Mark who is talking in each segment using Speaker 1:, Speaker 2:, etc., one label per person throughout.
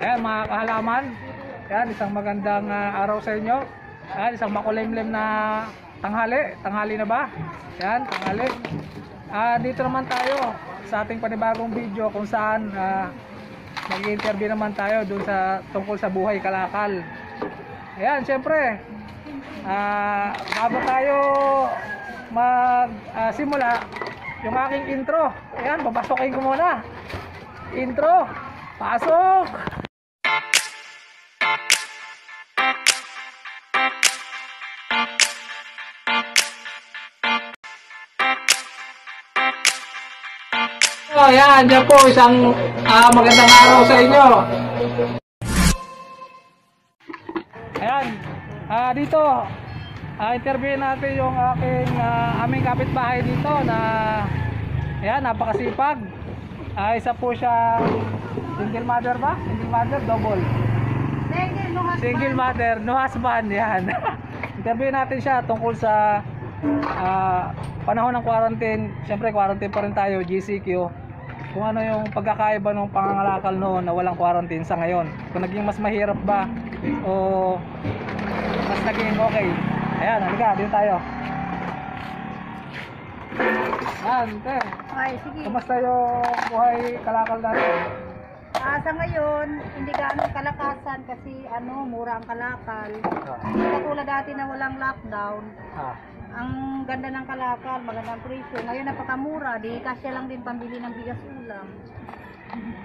Speaker 1: Ayan mga kahalaman. Ayan, isang magandang araw sa inyo. Ayan, isang makulimlim na tanghali. Tanghali na ba? Ayan, tanghali. Dito naman tayo sa ating panibagong video kung saan mag-interview naman tayo dun sa tungkol sa buhay kalakal. Ayan, syempre bago tayo simula yung aking intro. Ayan, babasokin ko muna. Intro, pasok! So, ayan, dyan po isang magandang araw sa inyo. Ayan, dito interviewin natin yung aming kapitbahay dito na ayan, napakasipag. Isa po siya single mother ba? Single mother, double? Single mother, no husband. Yan. Interviewin natin siya tungkol sa panahon ng quarantine. Siyempre quarantine pa rin tayo, GCQ. Kung ano yung pagkakaiba ng pangangalakal noon na walang quarantine sa ngayon. Kung naging mas mahirap ba o mas naging okay. Ayan, halika, dito tayo. Ayan, te.
Speaker 2: Ay, sige.
Speaker 1: Kamusta yung buhay kalakal natin?
Speaker 2: Sa ngayon, hindi gaano kalakasan kasi mura ang kalakal. Hindi katulad dati na walang lockdown. Ang ganda ng kalakal, magandang presyo. Ngayon napakamura, di kasya lang din pambili ng bigas ulam.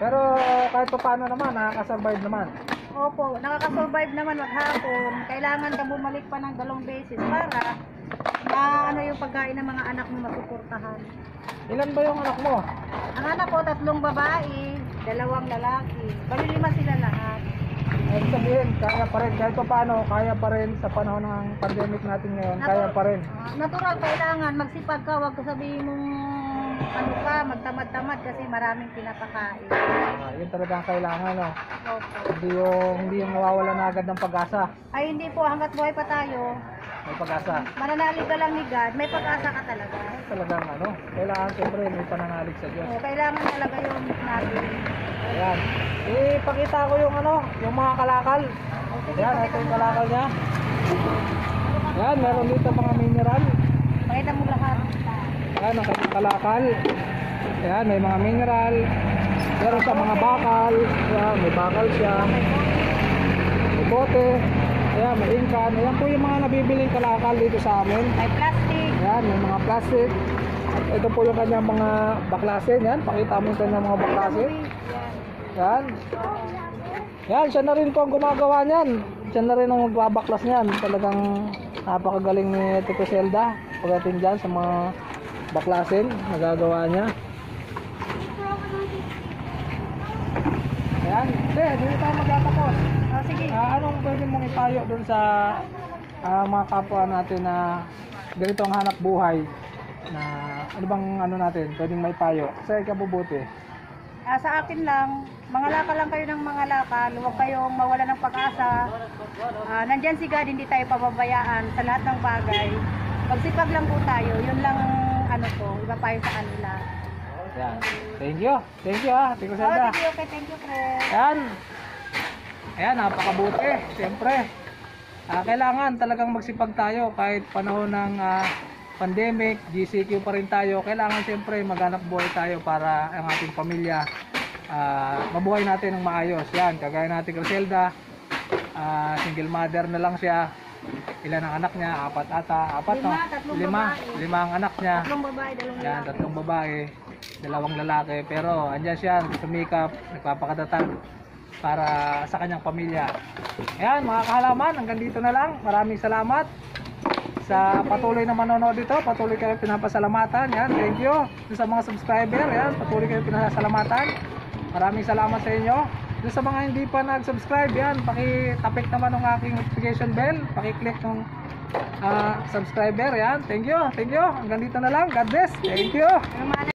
Speaker 2: Pero
Speaker 1: kahit pa paano naman, nakaka-survive naman.
Speaker 2: Opo, nakaka-survive naman maghapon. Kailangan ka bumalik pa ng 2 beses para yung pagkain ng mga anak mo masuportahan.
Speaker 1: Ilan ba yung anak mo?
Speaker 2: Ang anak ko, 3 babae, 2 lalaki. Bali 5 sila lahat.
Speaker 1: Ibig sabihin, kaya pa rin, kahit pa paano, kaya pa rin sa panahon ng pandemic natin ngayon, kaya pa rin.
Speaker 2: Natural, kailangan magsipag ka, wag ko sabihin mong magtamad-tamad kasi maraming pinapakain.
Speaker 1: Yun talaga ang kailangan, no?
Speaker 2: Opo.
Speaker 1: Hindi yung nawawala na agad ng pag-asa.
Speaker 2: Ay hindi po, hanggat buhay pa tayo,
Speaker 1: May pag-asa.
Speaker 2: mananalig ka lang ni God, may pag-asa ka talaga.
Speaker 1: Talagang kailangan siyempre may pananalig sa Diyos.
Speaker 2: Kailangan talaga yung natin.
Speaker 1: Ayan. Ipakita ko yung yung mga kalakal. Ayan, ito yung kalakal niya. Ayan, meron dito mga mineral.
Speaker 2: Pakita mo lahat.
Speaker 1: Ayan, ang kanyang kalakal. Ayan, may mga mineral. Meron siya mga bakal. Ayan, may bakal siya. May bote. Ayan, may inkan. Ayan po yung mga nabibiling kalakal dito sa amin.
Speaker 2: May plastic.
Speaker 1: Ayan, may mga plastic. Ito po yung kanyang mga baklasin. Ayan, pakita mo yung kanyang mga baklasin. Ayan. Ayan, siya na rin po ang gumagawa niyan. Siya na rin ang magbabaklas niyan. Talagang napakagaling ni Tito Zelda. Pagdating dyan sa mga baklasin, nagagawa niya. Ayan, dito tayo magtatapos.
Speaker 2: Sige.
Speaker 1: Anong pwede mong ipayo dun sa mga kapwa natin na ganito ang hanap buhay? Na ano bang natin, pwedeng maipayo sa ikabubuti?
Speaker 2: Sa akin lang, mangalakal lang kayo ng mangalakal, huwag kayong mawala ng pag-asa. Nandyan si God, hindi tayo pababayaan sa lahat ng bagay. Pagsipag lang po tayo, yun lang iba pa sa kanila.
Speaker 1: Yan. Thank you. Thank you Tito Zelda.
Speaker 2: Okay, thank you, friend.
Speaker 1: Ayan. Ayan, napakabuti. Siyempre, kailangan talagang magsipag tayo kahit panahon ng pandemic, GCQ pa rin tayo. Kailangan siyempre maghanap buhay tayo para ang ating pamilya mabuhay natin ng maayos. Yan, kagaya natin Griselda, single mother na lang siya. Ilan ang anak niya? 4 ata. 4 no? 5 ang anak niya.
Speaker 2: 3 babae, 2 lalaki.
Speaker 1: Yan, 3 babae, 2 lalaki. Pero andyan siya, sumikap, nagpapakatatag para sa kanyang pamilya. Ayan mga kahalaman, hanggang dito na lang. Maraming salamat sa patuloy na manonood dito. Patuloy kayo pinapasalamatan. Yan, thank you sa mga subscriber. Yan, patuloy kayo pinapasalamatan. Maraming salamat sa inyo. Doon sa mga hindi pa nag-subscribe, yan, paki-tapik naman ng aking notification bell, paki-click ng subscriber. Yan, thank you. Hanggang dito na lang. God bless. Thank you.